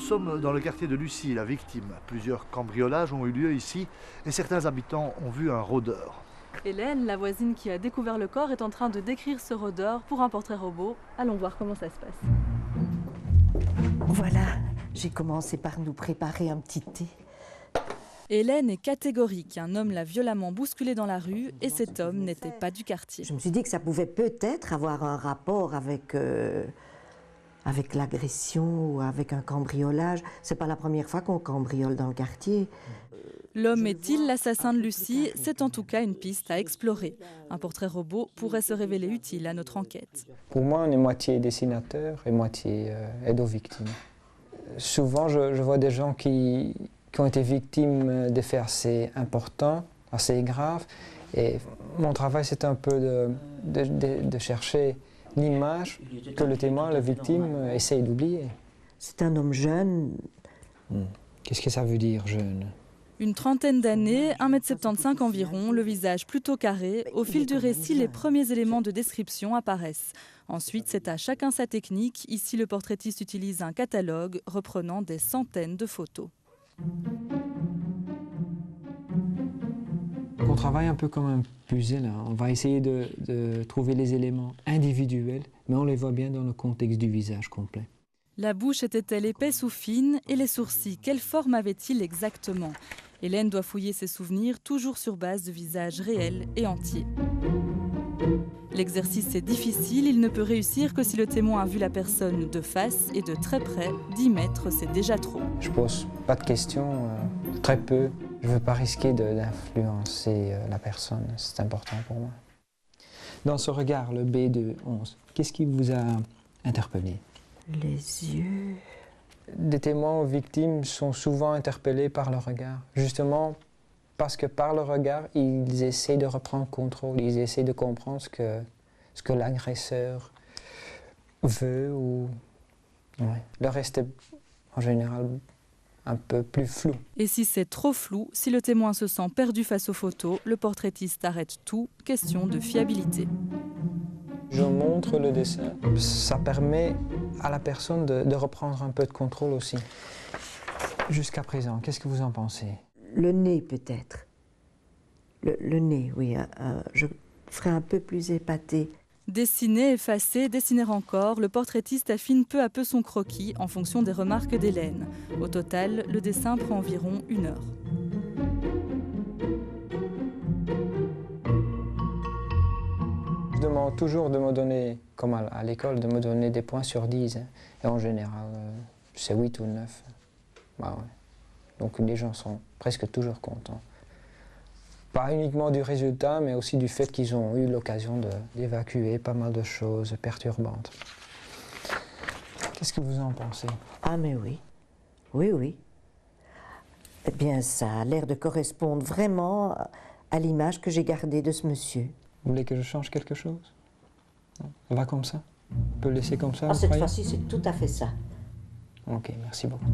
sommes dans le quartier de Lucie, la victime. Plusieurs cambriolages ont eu lieu ici et certains habitants ont vu un rôdeur. Hélène, la voisine qui a découvert le corps, est en train de décrire ce rôdeur pour un portrait robot. Allons voir comment ça se passe. Voilà, j'ai commencé par nous préparer un petit thé. Hélène est catégorique. Un homme l'a violemment bousculée dans la rue et cet homme n'était pas du quartier. Je me suis dit que ça pouvait peut-être avoir un rapport avec l'agression ou avec un cambriolage. C'est pas la première fois qu'on cambriole dans le quartier. L'homme est-il l'assassin de Lucie? C'est en tout cas une piste à explorer. Un portrait robot pourrait se révéler utile à notre enquête. Pour moi, on est moitié dessinateur et moitié aide aux victimes. Souvent, je vois des gens qui ont été victimes de faits assez importants, assez graves. Et mon travail, c'est un peu de chercher l'image que le témoin, la victime, essaye d'oublier. C'est un homme jeune. Qu'est-ce que ça veut dire, jeune? Une trentaine d'années, 1,75 m environ, le visage plutôt carré. Au fil du récit, les premiers éléments de description apparaissent. Ensuite, c'est à chacun sa technique. Ici, le portraitiste utilise un catalogue reprenant des centaines de photos. On travaille un peu comme un puzzle. On va essayer de trouver les éléments individuels, mais on les voit bien dans le contexte du visage complet. La bouche était-elle épaisse ou fine? Et les sourcils, quelle forme avaient-ils exactement? Hélène doit fouiller ses souvenirs, toujours sur base de visages réels et entiers. L'exercice est difficile, il ne peut réussir que si le témoin a vu la personne de face et de très près. 10 mètres, c'est déjà trop. Je pose pas de questions, très peu. Je ne veux pas risquer d'influencer la personne, c'est important pour moi. Dans ce regard, le B211, qu'est-ce qui vous a interpellé? Les yeux. Des témoins ou victimes sont souvent interpellés par le regard, justement parce que par le regard, ils essaient de reprendre contrôle, ils essaient de comprendre ce que l'agresseur veut ou... Ouais. Le reste est en général un peu plus flou. Et si c'est trop flou, si le témoin se sent perdu face aux photos, le portraitiste arrête tout, question de fiabilité. Je montre le dessin, ça permet à la personne de reprendre un peu de contrôle aussi. Jusqu'à présent, qu'est-ce que vous en pensez? Le nez peut-être. Le nez, oui. Je ferai un peu plus épaté. Dessiner, effacer, dessiner encore, le portraitiste affine peu à peu son croquis en fonction des remarques d'Hélène. Au total, le dessin prend environ 1 heure. Je demande toujours de me donner, comme à l'école, de me donner des points sur 10. Et en général, c'est 8 ou 9. Bah ouais. Donc les gens sont presque toujours contents. Pas uniquement du résultat, mais aussi du fait qu'ils ont eu l'occasion d'évacuer pas mal de choses perturbantes. Qu'est-ce que vous en pensez? Ah mais oui. Oui, oui. Eh bien, ça a l'air de correspondre vraiment à l'image que j'ai gardée de ce monsieur. Vous voulez que je change quelque chose? Non. On va comme ça? On peut le laisser comme ça? Ah, cette fois-ci, c'est tout à fait ça. Ok, merci beaucoup.